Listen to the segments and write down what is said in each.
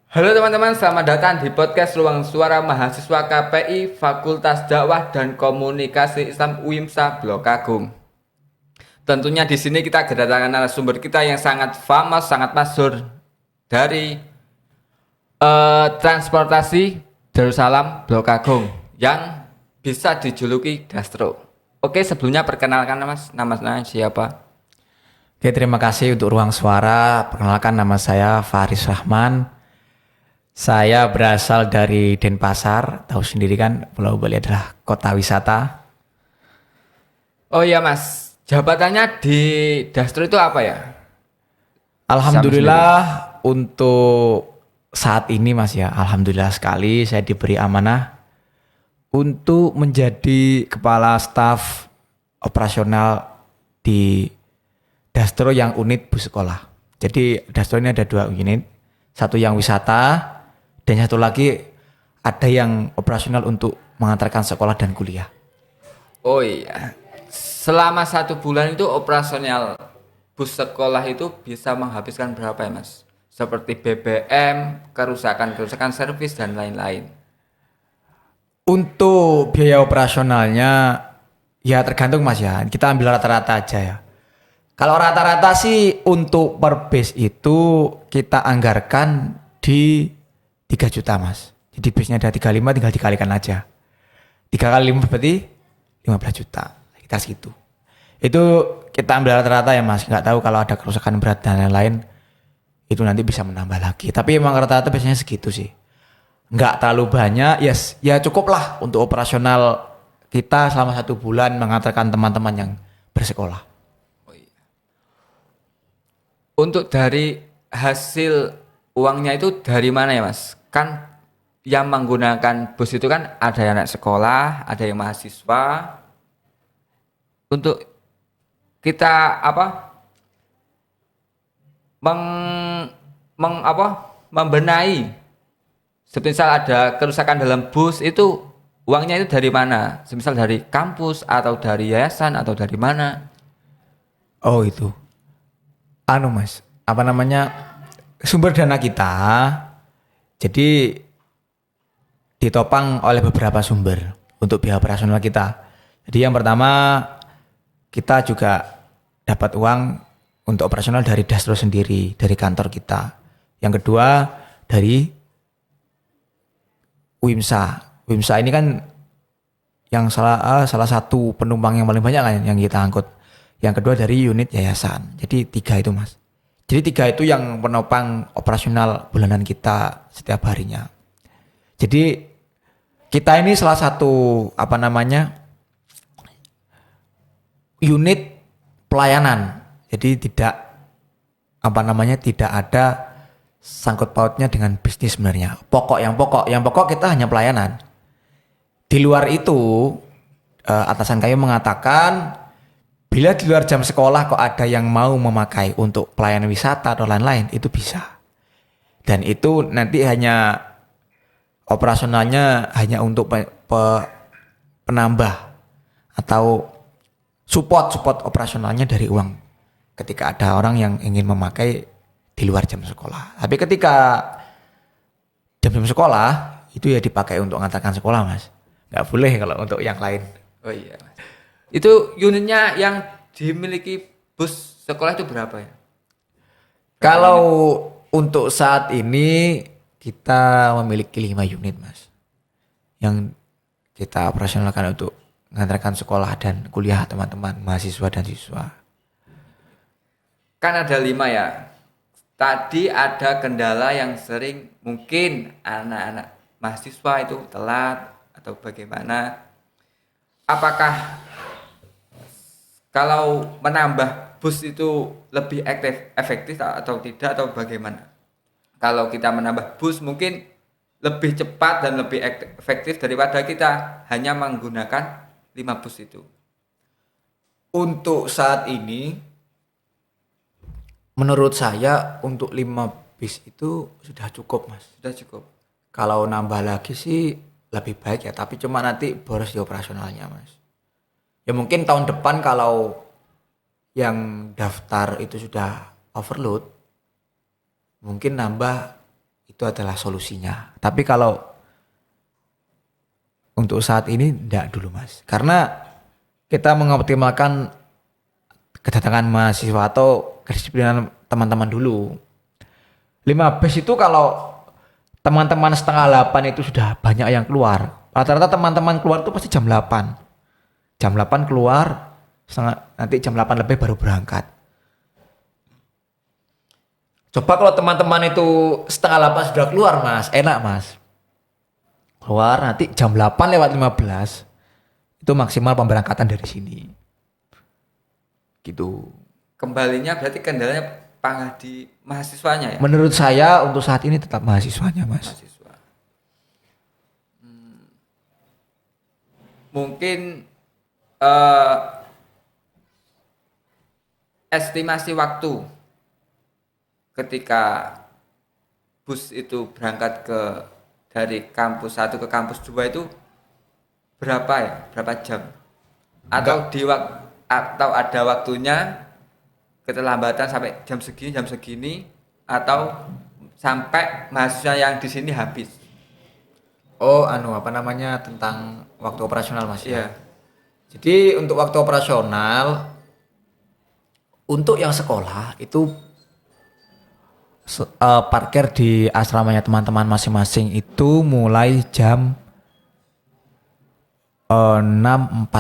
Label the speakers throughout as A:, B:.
A: Halo teman-teman, selamat datang di podcast Ruang Suara Mahasiswa KPI Fakultas Dakwah dan Komunikasi Islam UIMSA Blok Agung. Tentunya di sini kita kedatangan narasumber kita yang sangat famous, sangat masyhur dari transportasi Darussalam Blok Agung yang bisa dijuluki Dastro. Oke, sebelumnya perkenalkan Mas, nama siapa?
B: Oke, terima kasih untuk ruang suara. Perkenalkan, nama saya Faris Rahman. Saya berasal dari Denpasar. Tahu sendiri kan, Pulau Bali adalah kota wisata.
A: Oh iya Mas, jabatannya di Dastro itu apa ya?
B: Alhamdulillah untuk saat ini Mas ya, alhamdulillah sekali saya diberi amanah untuk menjadi kepala staf operasional di Dastro yang unit bus sekolah. Jadi Dastro ini ada 2 unit, satu yang wisata dan satu lagi ada yang operasional untuk mengantarkan sekolah dan kuliah.
A: Oh iya, selama 1 bulan itu operasional bus sekolah itu bisa menghabiskan berapa ya Mas? Seperti BBM, kerusakan servis dan lain-lain.
B: Untuk biaya operasionalnya ya tergantung Mas ya. Kita ambil rata-rata aja ya. Kalau rata-rata sih untuk per base itu kita anggarkan di 3 juta Mas. Jadi base-nya ada 35, tinggal dikalikan aja. 3 kali 5 berarti 15 juta. Kita segitu. Itu kita ambil rata-rata ya Mas. Nggak tahu kalau ada kerusakan berat dan lain-lain itu nanti bisa menambah lagi. Tapi emang rata-rata biasanya segitu sih. Nggak terlalu banyak, yes, ya cukup lah untuk operasional kita selama 1 bulan mengantarkan teman-teman yang bersekolah.
A: Oh iya. Untuk dari hasil uangnya itu dari mana ya Mas? Kan yang menggunakan bus itu kan ada yang anak sekolah, ada yang mahasiswa. Untuk kita meng, membenahi. Semisal ada kerusakan dalam bus itu uangnya itu dari mana? Semisal dari kampus atau dari yayasan atau dari mana?
B: Oh itu, Mas, apa namanya, sumber dana kita, jadi ditopang oleh beberapa sumber untuk biaya operasional kita. Jadi yang pertama kita juga dapat uang untuk operasional dari Dastro sendiri, dari kantor kita. Yang kedua dari UIMSA. UIMSA ini kan yang salah satu penumpang yang paling banyak kan yang kita angkut. Yang kedua dari unit yayasan. Jadi 3 itu Mas. Jadi 3 itu yang penopang operasional bulanan kita setiap harinya. Jadi kita ini salah satu unit pelayanan. Jadi tidak ada sangkut pautnya dengan bisnis sebenarnya. Yang pokok kita hanya pelayanan. Di luar itu atasan kami mengatakan bila di luar jam sekolah kok ada yang mau memakai untuk pelayanan wisata atau lain-lain itu bisa. Dan itu nanti hanya operasionalnya hanya untuk penambah atau support operasionalnya dari uang ketika ada orang yang ingin memakai di luar jam sekolah. Tapi ketika jam sekolah itu ya dipakai untuk mengantarkan sekolah Mas. Nggak boleh kalau untuk yang lain.
A: Oh iya Mas. Itu unitnya yang dimiliki bus sekolah itu berapa ya?
B: Kalau untuk saat ini kita memiliki 5 unit Mas. Yang kita operasionalkan untuk mengantarkan sekolah dan kuliah teman-teman mahasiswa dan siswa.
A: Kan ada 5 ya. Tadi ada kendala yang sering mungkin anak-anak mahasiswa itu telat atau bagaimana. Apakah kalau menambah bus itu lebih efektif atau tidak atau bagaimana? Kalau kita menambah bus mungkin lebih cepat dan lebih efektif daripada kita hanya menggunakan 5 bus itu.
B: Untuk saat ini menurut saya untuk 5 bis itu sudah cukup Mas.
A: Sudah cukup.
B: Kalau nambah lagi sih lebih baik ya, tapi cuma nanti boros di operasionalnya Mas. Ya mungkin tahun depan kalau yang daftar itu sudah overload, mungkin nambah itu adalah solusinya. Tapi kalau untuk saat ini enggak dulu Mas. Karena kita mengoptimalkan kedatangan mahasiswa atau kedisiplinan teman-teman dulu. 5 bis itu kalau teman-teman setengah 8 itu sudah banyak yang keluar. Rata-rata teman-teman keluar itu pasti jam 8. Jam 8 keluar, nanti jam 8 lebih baru berangkat. Coba kalau teman-teman itu setengah 8 sudah keluar Mas, enak Mas. Keluar nanti jam 8 lewat 15 itu maksimal pemberangkatan dari sini. Gitu.
A: Kembalinya berarti kendalanya di mahasiswanya ya?
B: Menurut saya untuk saat ini tetap mahasiswanya Mas.
A: Mahasiswa. Mungkin estimasi waktu ketika bus itu berangkat dari kampus 1 ke kampus 2 itu berapa ya? Berapa jam? Atau atau ada waktunya keterlambatan sampai jam segini atau sampai mahasiswa yang di sini habis?
B: Oh, apa namanya tentang waktu operasional Mas ya?
A: Iya.
B: Jadi untuk waktu operasional untuk yang sekolah itu parkir di asramanya teman-teman masing-masing itu mulai jam 6.45.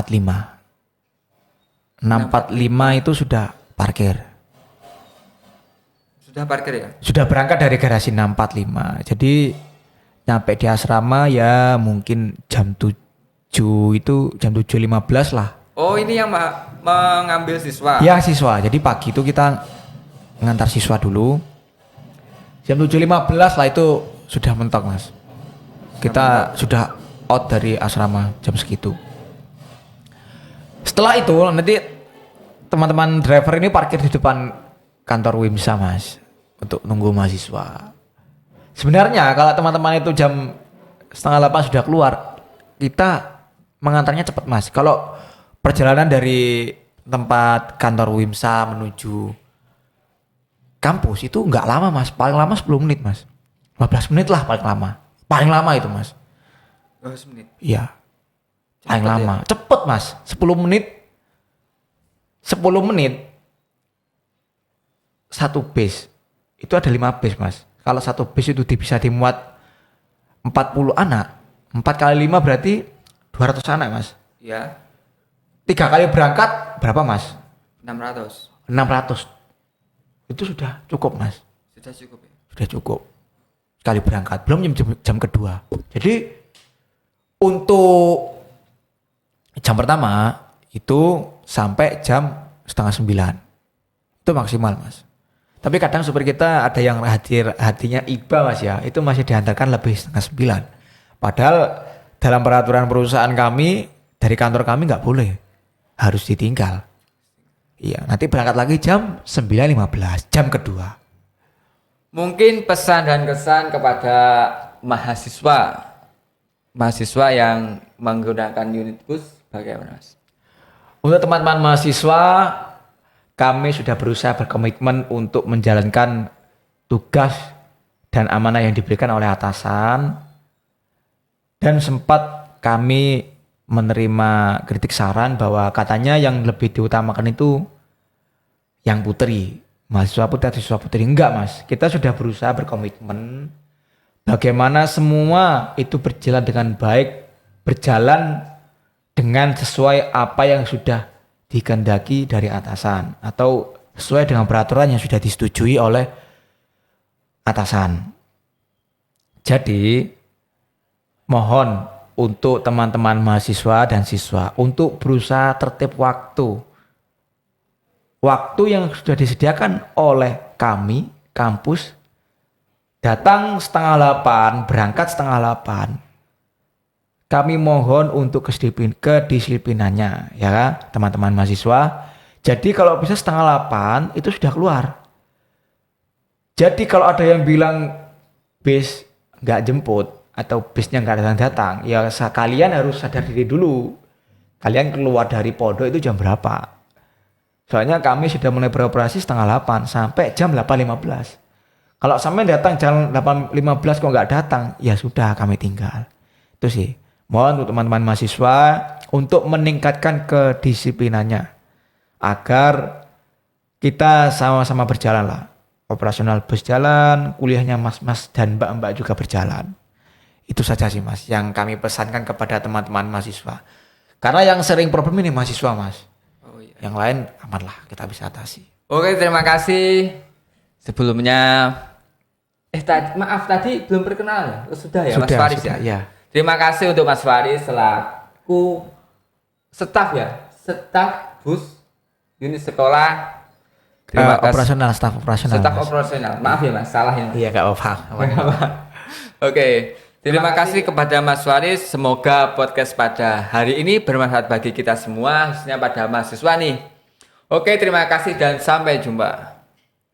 B: 6.45 itu sudah parkir.
A: Sudah parkir ya?
B: Sudah berangkat dari garasi 6.45. Jadi nyampe di asrama ya mungkin jam 7 itu jam 7.15 lah.
A: Oh, ini yang mengambil siswa?
B: Ya siswa. Jadi pagi itu kita ngantar siswa dulu. Jam 7.15 lah itu sudah mentok Mas. Kita sudah out dari asrama jam segitu. Setelah itu nanti teman-teman driver ini parkir di depan kantor WIMSA Mas untuk nunggu mahasiswa. Sebenarnya kalau teman-teman itu jam 7.30 sudah keluar, kita mengantarnya cepat Mas. Kalau perjalanan dari tempat kantor WIMSA menuju kampus itu nggak lama Mas, paling lama 10 menit Mas. 15 menit lah paling lama. Paling lama itu Mas.
A: 15 menit?
B: Iya. Paling
A: Cepet
B: lama.
A: ya?
B: Cepet Mas, 10 menit. 10 menit satu bis. Itu ada 5 bis Mas. Kalau satu bis itu bisa dimuat 40 anak. 4 kali 5 berarti 200 anak Mas.
A: Ya.
B: 3 kali berangkat berapa Mas?
A: 600.
B: 600. Itu sudah cukup Mas.
A: Sudah cukup ya?
B: Sudah cukup. Sekali berangkat. Belum jam kedua. Jadi untuk jam pertama itu sampai jam 8:30. Itu maksimal Mas. Tapi kadang supir kita ada yang hatinya iba Mas ya. Itu masih diantarkan lebih 8:30. Padahal dalam peraturan perusahaan kami, dari kantor kami nggak boleh. Harus ditinggal. Iya, nanti berangkat lagi jam 9.15, jam kedua.
A: Mungkin pesan dan kesan kepada mahasiswa yang menggunakan unit bus bagaimana Mas?
B: Untuk teman-teman mahasiswa, kami sudah berusaha berkomitmen untuk menjalankan tugas dan amanah yang diberikan oleh atasan. Dan sempat kami menerima kritik saran bahwa katanya yang lebih diutamakan itu yang putri, mahasiswa putri, siswa putri. Enggak Mas, kita sudah berusaha berkomitmen bagaimana semua itu berjalan dengan baik, berjalan dengan sesuai apa yang sudah dikehendaki dari atasan atau sesuai dengan peraturan yang sudah disetujui oleh atasan. Jadi mohon untuk teman-teman mahasiswa dan siswa untuk berusaha tertib waktu. Waktu yang sudah disediakan oleh kami, kampus, datang 7:30, berangkat 7:30. Kami mohon untuk kedisiplinannya, ya teman-teman mahasiswa. Jadi kalau bisa 7:30 itu sudah keluar. Jadi kalau ada yang bilang bis nggak jemput, atau bisnya nggak datang, ya kalian harus sadar diri dulu. Kalian keluar dari pondok itu jam berapa? Soalnya kami sudah mulai beroperasi 7:30 sampai jam 8.15. Kalau sampai datang jam 8.15 kok nggak datang, ya sudah kami tinggal. Itu sih. Mohon untuk teman-teman mahasiswa untuk meningkatkan kedisiplinannya agar kita sama-sama berjalan lah. Operasional bus jalan, kuliahnya mas-mas dan mbak-mbak juga berjalan. Itu saja sih mas yang kami pesankan kepada teman-teman mahasiswa. Karena yang sering problem ini mahasiswa mas.
A: Oh iya.
B: Yang lain aman lah, kita bisa atasi.
A: Oke, terima kasih. Sebelumnya maaf tadi belum perkenal ya. Oh, sudah ya Mas Faris
B: Sudah,
A: ya.
B: ya.
A: Terima kasih untuk Mas Faris selaku staf ya, staf bus unit sekolah. Terima kasih.
B: Operasional, staf operasional.
A: Staf
B: Mas.
A: operasional. Maaf ya Mas, salah ini.
B: Iya, gak apa-apa.
A: Oke, terima kasih kepada Mas Faris. Semoga podcast pada hari ini bermanfaat bagi kita semua, khususnya pada mahasiswa nih. Oke, terima kasih dan sampai jumpa.